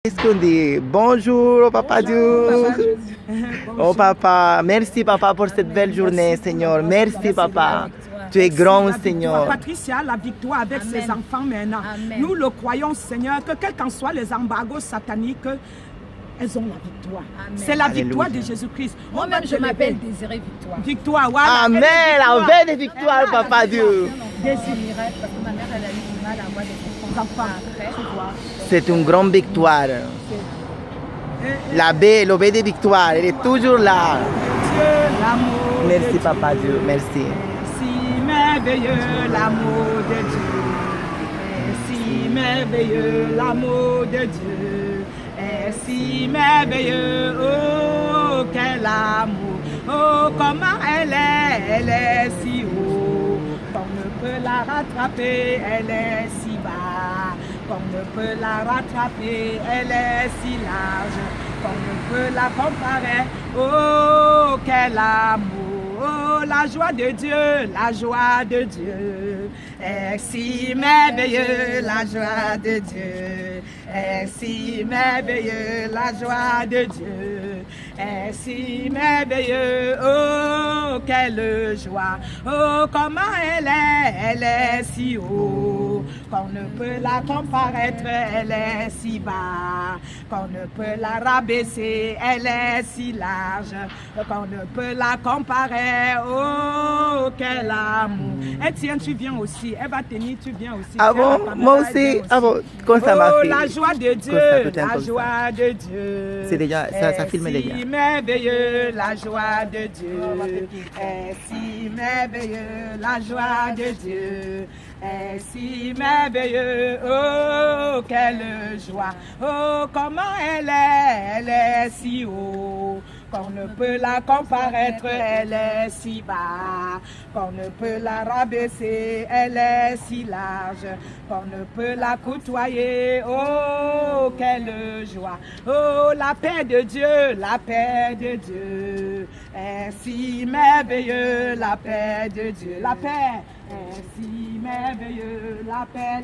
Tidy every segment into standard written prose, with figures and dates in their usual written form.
Qu'est-ce qu'on dit? Bonjour, Papa Dieu. Oh, Papa, merci, Papa, pour cette belle journée, Seigneur. Merci, Papa. Tu es grand, Seigneur. Patricia, la victoire avec ses enfants maintenant. Nous le croyons, Seigneur, que quels qu'en soient les embargos sataniques, elles ont la victoire. C'est la victoire de Jésus-Christ. Moi-même, je m'appelle Désiré Victoire. Victoire, voilà. Amen. La veille de victoire, Papa Dieu. Désiré, parce que ma mère, elle a eu du mal à avoir des enfants après. C'est une grande victoire. La baie, le baie de victoire, elle est toujours là. Merci, Papa Dieu. Merci. Si merveilleux l'amour de Dieu. Si merveilleux l'amour de Dieu. Est si merveilleux, oh quel amour, oh comment elle est si haut, qu'on ne peut la rattraper, elle est si bas, qu'on ne peut la rattraper, elle est si large, qu'on ne peut la comparer, oh quel amour, oh la joie de Dieu, la joie de Dieu, est si merveilleux, la joie de Dieu. Est si merveilleux la joie de Dieu, est si merveilleux, oh quelle joie, oh comment elle est si haut, qu'on ne peut la comparaître, elle est si bas, qu'on ne peut la rabaisser, elle est si large, qu'on ne peut la comparer, oh quel amour. Etienne, tu viens aussi, elle va tenir, tu viens aussi. Ah bon, moi aussi, ah bon, quand ça m'a fait. La joie de Dieu, la joie de Dieu. C'est déjà, ça filme déjà. Si merveilleux, la joie de Dieu. Est si merveilleux, la joie de Dieu. Est si merveilleux, oh quelle joie, oh comment elle est si haut, qu'on ne peut la comparaître, elle est si bas, qu'on ne peut la rabaisser, elle est si large, qu'on ne peut la côtoyer, oh quelle joie, oh la paix de Dieu, la paix de Dieu, est si merveilleux, la paix de Dieu, la paix. Est si merveilleux, la paix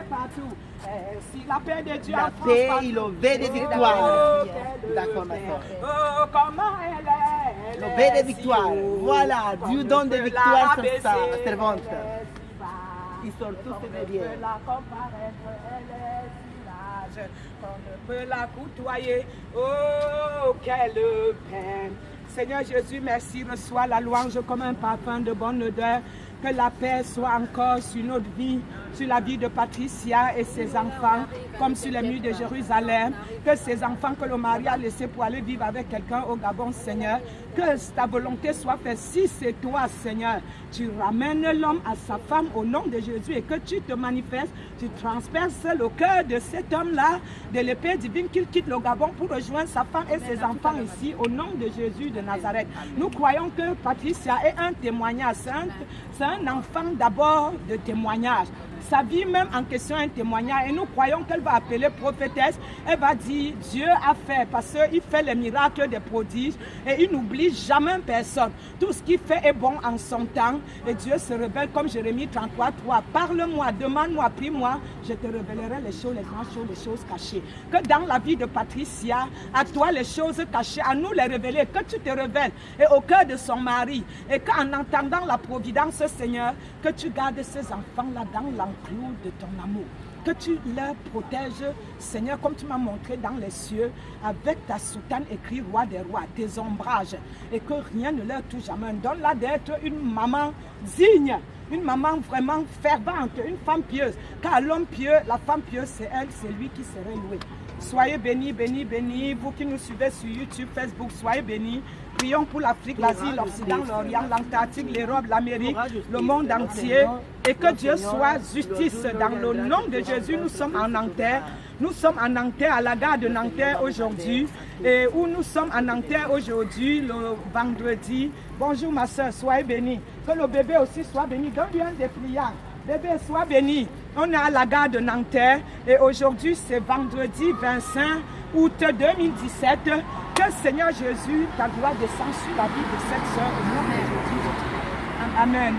partout. Si la paix de Dieu la paix, il le veut de victoire. D'accord, ma soeur. Oh, comment elle est. Le veut de victoire. Voilà, Dieu donne des victoires sur sa servante. Ils sont tous derrière. On ne peut la comparaître, elle est si large, qu'on ne peut la côtoyer. Oh, quelle paix. Seigneur Jésus, merci, reçois la louange comme un parfum de bonne odeur. Que la paix soit encore sur notre vie, sur la vie de Patricia et ses enfants, comme sur les murs de Jérusalem. Que ces enfants que le mari a laissés pour aller vivre avec quelqu'un au Gabon, Seigneur. Que ta volonté soit faite. Si c'est toi, Seigneur, tu ramènes l'homme à sa femme au nom de Jésus et que tu te manifestes, tu transperces le cœur de cet homme-là, de l'épée divine, qu'il quitte le Gabon pour rejoindre sa femme et ses enfants ici, au nom de Jésus de Nazareth. Nous croyons que Patricia est un témoignage saint. C'est un enfant d'abord de témoignage. Sa vie même en question est un témoignage et nous croyons qu'elle va appeler prophétesse. Elle va dire Dieu a fait parce qu'il fait les miracles des prodiges et il n'oublie jamais personne. Tout ce qu'il fait est bon en son temps et Dieu se révèle comme Jérémie 33:3. Parle-moi, demande-moi, prie-moi, je te révélerai les choses, les grandes choses, les choses cachées. Que dans la vie de Patricia, à toi les choses cachées, à nous les révéler, que tu te révèles et au cœur de son mari et qu'en entendant la providence, Seigneur, que tu gardes ces enfants-là dans l'enclos de ton amour. Que tu leur protèges, Seigneur, comme tu m'as montré dans les cieux, avec ta soutane écrit roi des rois, tes ombrages, et que rien ne leur touche jamais. Donne-la d'être une maman digne, une maman vraiment fervente, une femme pieuse. Car l'homme pieux, la femme pieuse, c'est elle, c'est lui qui serait loué. Soyez bénis, bénis, bénis. Vous qui nous suivez sur YouTube, Facebook, soyez bénis. Prions pour l'Afrique, l'Asie, l'Occident, l'Orient, l'Antarctique, l'Europe, l'Amérique, le monde entier. Et que Dieu soit justice dans le nom de Jésus. Nous sommes en Nanterre. Nous sommes en Nanterre, à la gare de Nanterre aujourd'hui. Et où nous sommes en Nanterre aujourd'hui, le vendredi. Bonjour ma soeur, soyez bénis. Que le bébé aussi soit béni. Donne-lui un dépliant. Bébé, sois béni. On est à la gare de Nanterre et aujourd'hui c'est vendredi 25 août 2017. Que Seigneur Jésus, ta gloire descende sur la vie de cette soeur au nom de Jésus. Amen.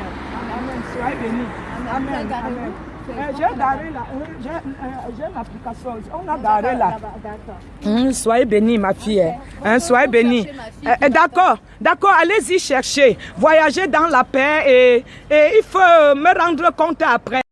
Amen. Sois béni. Amen. Amen. J'ai garé là. J'ai une application. On a garé là. Soyez bénis, ma fille. Soyez bénis. D'accord, d'accord, allez-y chercher. Voyagez dans la paix et il faut me rendre compte après.